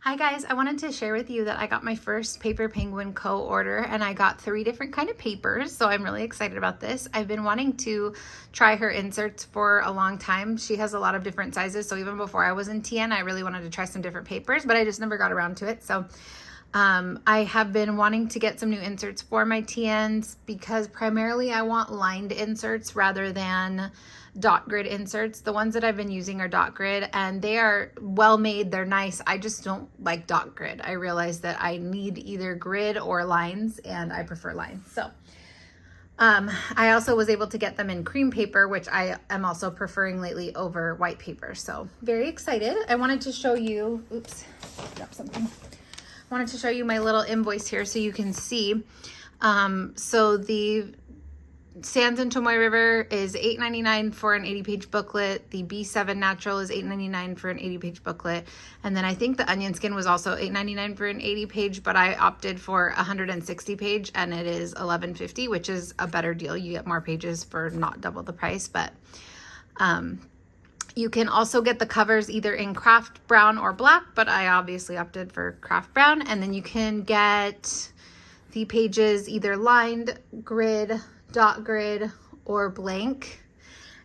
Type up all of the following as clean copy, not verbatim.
Hi guys, I wanted to share with you that I got my first Paper Penguin Co order and I got 3 different kind of papers, so I'm really excited about this. I've been wanting to try her inserts for a long time. She has a lot of different sizes, so even before I was in TN, I really wanted to try some different papers, but I just never got around to it. So I have been wanting to get some new inserts for my TNs because primarily I want lined inserts rather than dot grid inserts. The ones that I've been using are dot grid and they are well made, they're nice. I just don't like dot grid. I realize that I need either grid or lines and I prefer lines. So I also was able to get them in cream paper, which I am also preferring lately over white paper. So very excited. I wanted to show you, oops, drop something. I wanted to show you my little invoice here so you can see. So the Sands and Tomoe River is $8.99 for an 80-page booklet. The B7 Natural is $8.99 for an 80-page booklet. And then I think the Onion Skin was also $8.99 for an 80-page, but I opted for a 160-page and it is $11.50, which is a better deal. You get more pages for not double the price, but you can also get the covers either in craft brown or black, but I obviously opted for craft brown. And then you can get the pages either lined, grid, dot grid, or blank.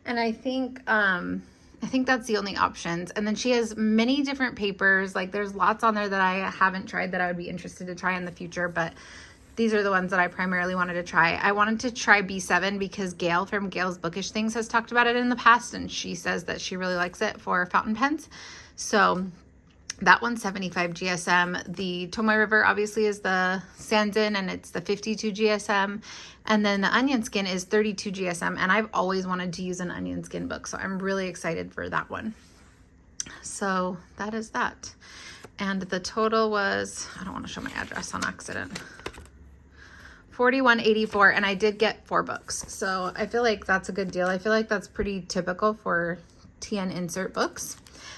And I think that's the only options. And then she has many different papers. Like there's lots on there that I haven't tried that I would be interested to try in the future, but these are the ones that I primarily wanted to try. I wanted to try B7 because Gail from Gail's Bookish Things has talked about it in the past, and she says that she really likes it for fountain pens. So that one's 75 GSM. The Tomoe River obviously is the Sanzin and it's the 52 GSM. And then the Onion Skin is 32 GSM. And I've always wanted to use an Onion Skin book, so I'm really excited for that one. So that is that. And the total was, I don't want to show my address on accident, $41.84, and I did get 4 books. So I feel like that's a good deal. I feel like that's pretty typical for TN insert books,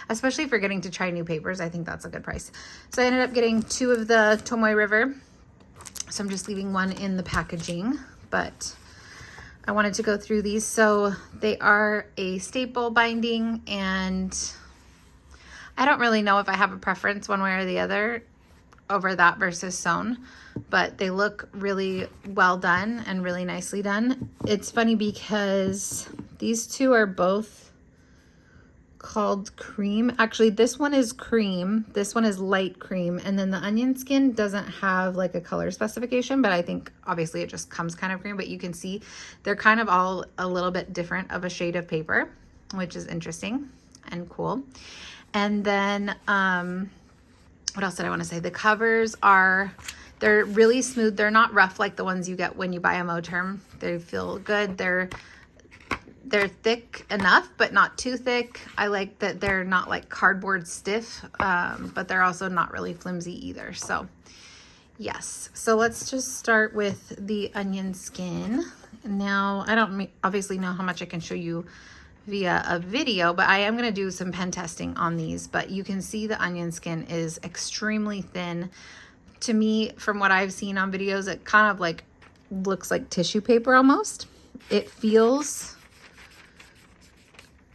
especially for getting to try new papers. I think that's a good price. So I ended up getting 2 of the Tomoe River. So I'm just leaving one in the packaging, but I wanted to go through these. So they are a staple binding, and I don't really know if I have a preference one way or the other over that versus sewn, but they look really well done and really nicely done. It's funny because these two are both called cream. Actually, this one is cream, this one is light cream, and then the Onion Skin doesn't have like a color specification, but I think obviously it just comes kind of cream, but you can see they're kind of all a little bit different of a shade of paper, which is interesting and cool. And then what else did I want to say? The covers they're really smooth. They're not rough like the ones you get when you buy a Moterm. They feel good. They're thick enough, but not too thick. I like that they're not like cardboard stiff, but they're also not really flimsy either. So yes. So let's just start with the Onion Skin. Now, I don't obviously know how much I can show you via a video, but I am going to do some pen testing on these. But you can see the Onion Skin is extremely thin. To me, from what I've seen on videos, it kind of like looks like tissue paper almost. It feels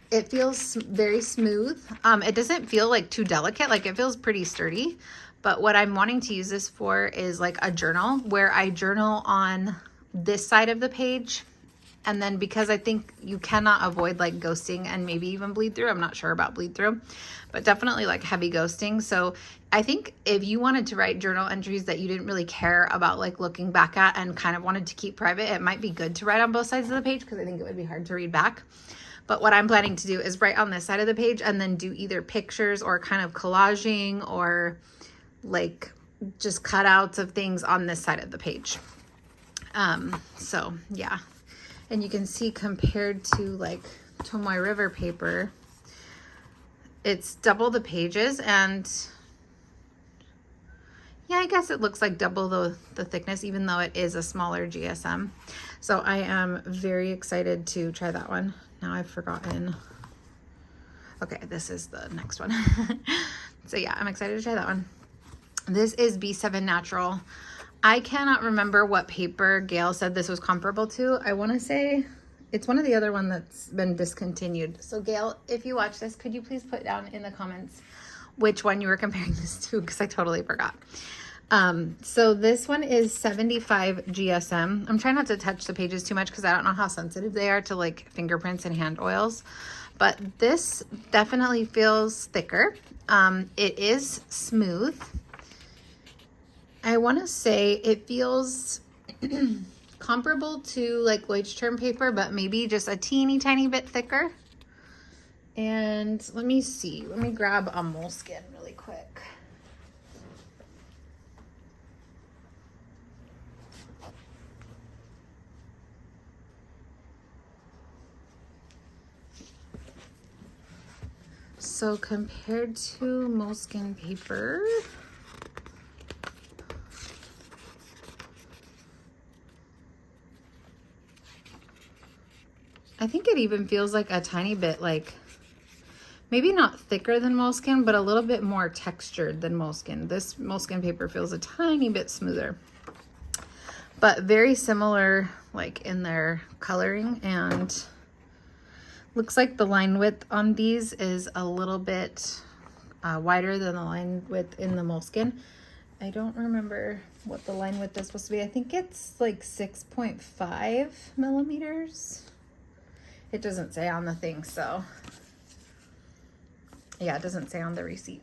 very smooth. It doesn't feel like too delicate, like it feels pretty sturdy. But what I'm wanting to use this for is like a journal where I journal on this side of the page. And then because I think you cannot avoid like ghosting and maybe even bleed through. I'm not sure about bleed through, but definitely like heavy ghosting. So I think if you wanted to write journal entries that you didn't really care about like looking back at and kind of wanted to keep private, it might be good to write on both sides of the page because I think it would be hard to read back. But what I'm planning to do is write on this side of the page and then do either pictures or kind of collaging or like just cutouts of things on this side of the page. So yeah. And you can see compared to like Tomoe River paper, it's double the pages, and yeah, I guess it looks like double the thickness, even though it is a smaller GSM. So I am very excited to try that one. Now I've forgotten. Okay, this is the next one. So yeah, I'm excited to try that one. This is B7 Natural. I cannot remember what paper Gail said this was comparable to. I want to say it's one of the other one that's been discontinued. So Gail, if you watch this, could you please put down in the comments which one you were comparing this to because I totally forgot. So this one is 75 GSM. I'm trying not to touch the pages too much because I don't know how sensitive they are to like fingerprints and hand oils, but this definitely feels thicker. It is smooth. I want to say it feels comparable to like Leuchtturm paper, but maybe just a teeny tiny bit thicker. And let me see, let me grab a moleskin really quick. So compared to moleskin paper, I think it even feels like a tiny bit like, maybe not thicker than moleskin, but a little bit more textured than moleskin. This moleskin paper feels a tiny bit smoother, but very similar like in their coloring, and looks like the line width on these is a little bit wider than the line width in the moleskin. I don't remember what the line width is supposed to be. I think it's like 6.5 millimeters. It doesn't say on the thing, so yeah, it doesn't say on the receipt.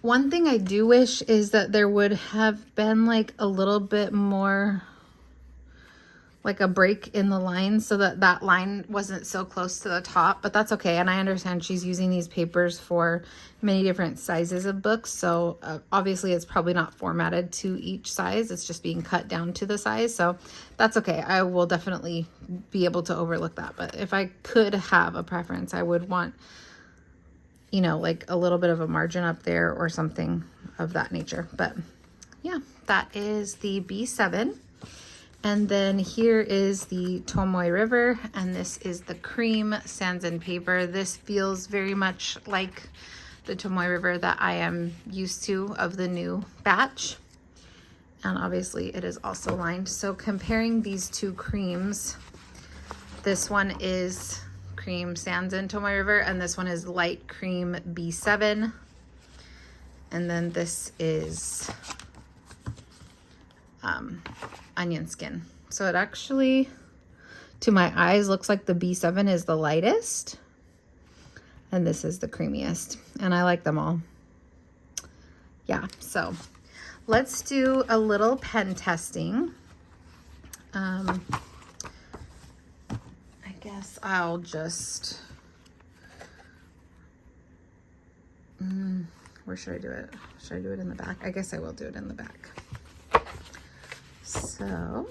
One thing I do wish is that there would have been like a little bit more, like a break in the line so that that line wasn't so close to the top, but that's okay. And I understand she's using these papers for many different sizes of books. So obviously it's probably not formatted to each size. It's just being cut down to the size. So that's okay. I will definitely be able to overlook that. But if I could have a preference, I would want, you know, like a little bit of a margin up there or something of that nature. But yeah, that is the B7. And then here is the Tomoe River, and this is the cream sands and paper. This feels very much like the Tomoe River that I am used to of the new batch. And obviously it is also lined. So comparing these two creams, this one is cream sands and Tomoe River, and this one is light cream B7. And then this is onion skin. So it actually, to my eyes, looks like the B7 is the lightest and this is the creamiest, and I like them all. Yeah, so let's do a little pen testing. I guess I'll just, where should I do it? Should I do it in the back? I guess I will do it in the back. So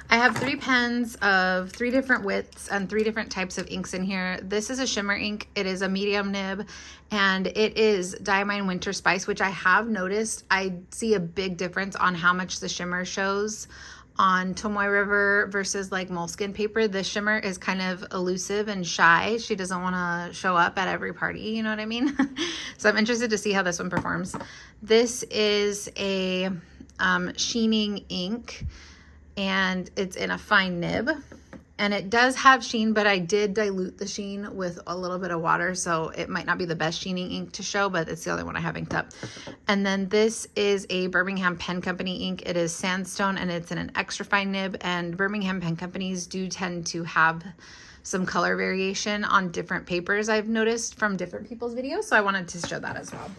I have 3 pens of 3 different widths and 3 different types of inks in here. This is a shimmer ink. It is a medium nib, and it is Diamine Winter Spice, which I have noticed I see a big difference on how much the shimmer shows on Tomoe River versus like moleskin paper. The shimmer is kind of elusive and shy. She doesn't want to show up at every party, you know what I mean? So I'm interested to see how this one performs. This is a sheening ink, and it's in a fine nib, and it does have sheen, but I did dilute the sheen with a little bit of water, so it might not be the best sheening ink to show, but it's the only one I have inked up. And then this is a Birmingham Pen Company ink. It is sandstone, and it's in an extra fine nib, and Birmingham Pen Companies do tend to have some color variation on different papers, I've noticed from different people's videos, so I wanted to show that as well.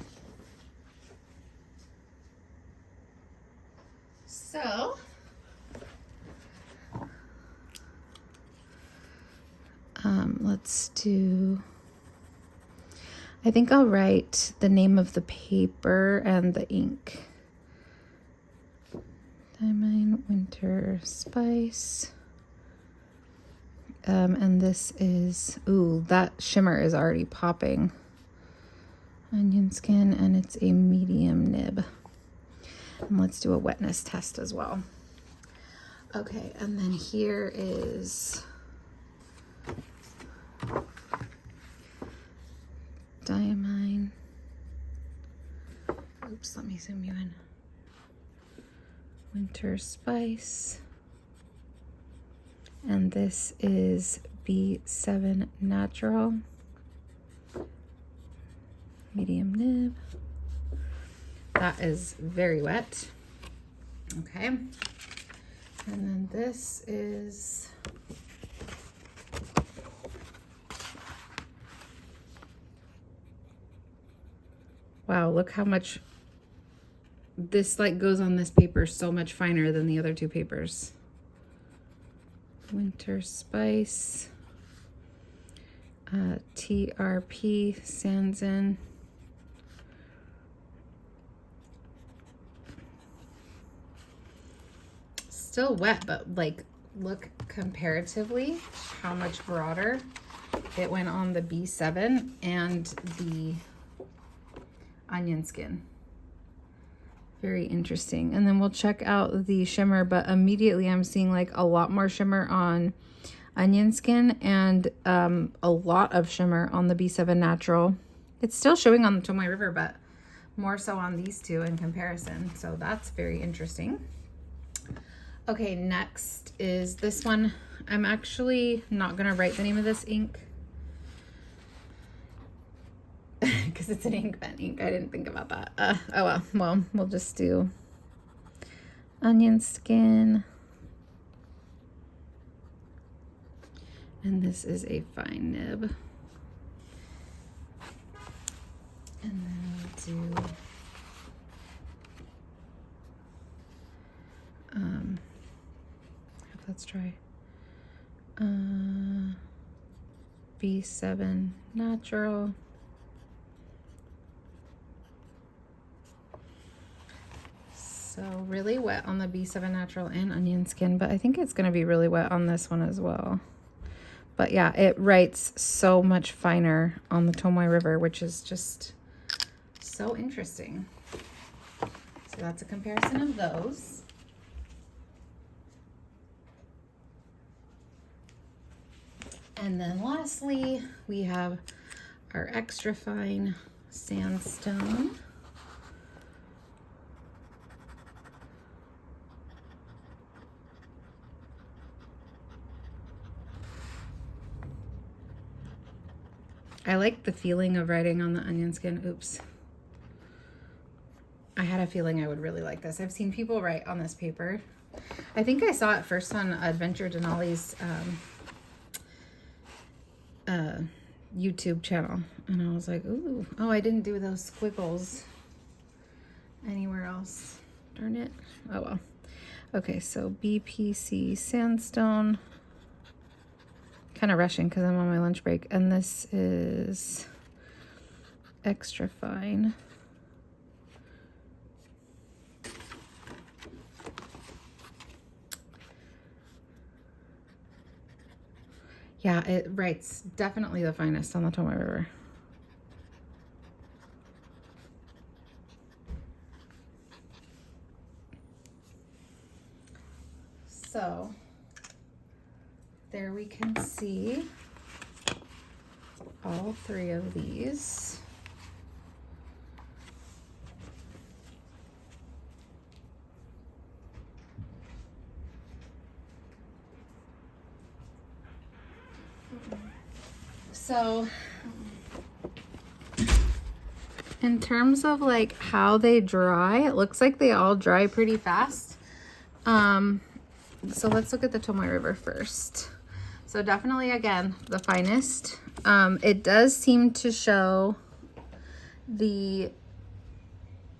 So let's do, I think I'll write the name of the paper and the ink. Diamine Winter Spice. And this is, ooh, that shimmer is already popping. Onion skin, and it's a medium nib. And let's do a wetness test as well. Okay, and then here is Diamine. Oops, let me zoom you in. Winter Spice. And this is B7 Natural. medium nib. That is very wet. Okay. And then this is wow, look how much this like goes on this paper, so much finer than the other two papers. Winter Spice, TRP Sanzin. Still wet, but like look comparatively how much broader it went on the B7 and the onion skin. Very interesting. And then we'll check out the shimmer, but immediately I'm seeing like a lot more shimmer on onion skin and a lot of shimmer on the B7 Natural. It's still showing on the Tomoe River, but more so on these two in comparison. So that's very interesting. Okay, next is this one. I'm actually not gonna write the name of this ink because it's an ink pen ink. I didn't think about that. Oh well, we'll just do onion skin. And this is a fine nib. And then we'll do let's try B7 Natural. So really wet on the B7 Natural and onion skin, but I think it's going to be really wet on this one as well. But yeah, it writes so much finer on the Tomoe River, which is just so interesting. So that's a comparison of those. And then lastly, we have our extra fine sandstone. I like the feeling of writing on the onion skin. Oops. I had a feeling I would really like this. I've seen people write on this paper. I think I saw it first on Adventure Denali's YouTube channel, and I was like, ooh, oh, I didn't do those squiggles anywhere else. Darn it. Oh well. Okay, so BPC Sandstone. Kind of rushing because I'm on my lunch break, and this is extra fine. Yeah, it writes definitely the finest on the Tomoe River. So there we can see all three of these. So in terms of like how they dry, it looks like they all dry pretty fast. So let's look at the Tomoe River first. So definitely, again, the finest. It does seem to show the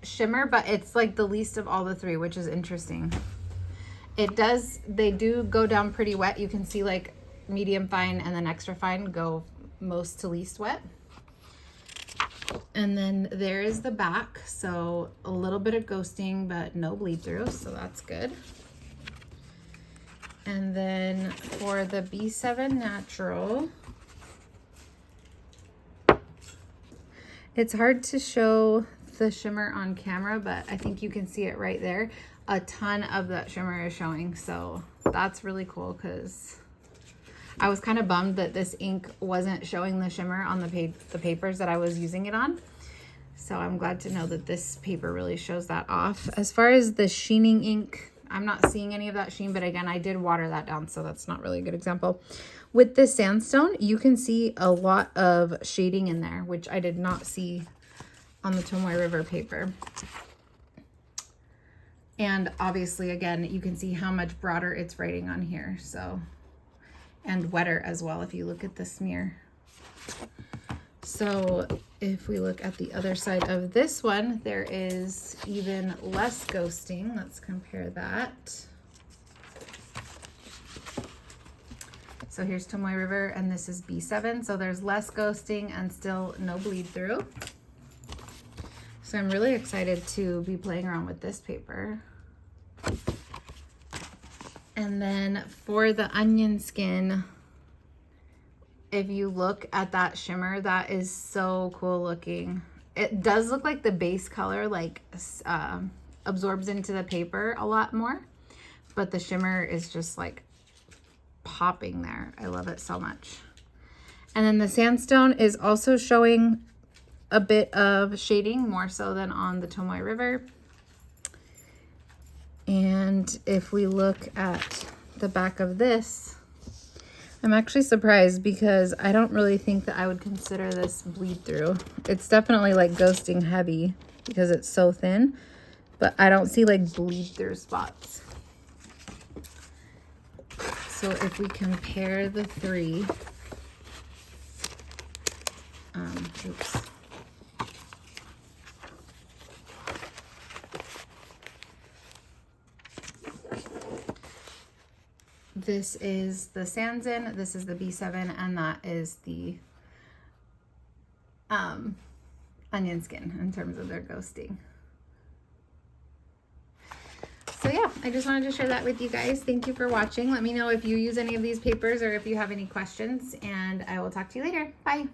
shimmer, but it's like the least of all the three, which is interesting. They do go down pretty wet. You can see like medium fine and then extra fine go most to least wet. And then there is the back. So a little bit of ghosting, but no bleed through. So that's good. And then for the B7 Natural, it's hard to show the shimmer on camera, but I think you can see it right there. A ton of that shimmer is showing, so that's really cool because I was kind of bummed that this ink wasn't showing the shimmer on the papers that I was using it on. So I'm glad to know that this paper really shows that off. As far as the sheening ink, I'm not seeing any of that sheen, but again, I did water that down, so that's not really a good example. With the sandstone, you can see a lot of shading in there, which I did not see on the Tomoe River paper. And obviously, again, you can see how much broader it's writing on here. So, and wetter as well if you look at the smear. So if we look at the other side of this one, there is even less ghosting. Let's compare that. So here's Tomoe River, and this is B7. So there's less ghosting and still no bleed through. So I'm really excited to be playing around with this paper. And then for the onion skin, if you look at that shimmer, that is so cool looking. It does look like the base color like absorbs into the paper a lot more, but the shimmer is just like popping there. I love it so much. And then the sandstone is also showing a bit of shading, more so than on the Tomoe River. And if we look at the back of this, I'm actually surprised because I don't really think that I would consider this bleed through. It's definitely like ghosting heavy because it's so thin, but I don't see like bleed through spots. So if we compare the three, oops. This is the Sanzin, this is the B7, and that is the onion skin in terms of their ghosting. So yeah, I just wanted to share that with you guys. Thank you for watching. Let me know if you use any of these papers or if you have any questions, and I will talk to you later. Bye.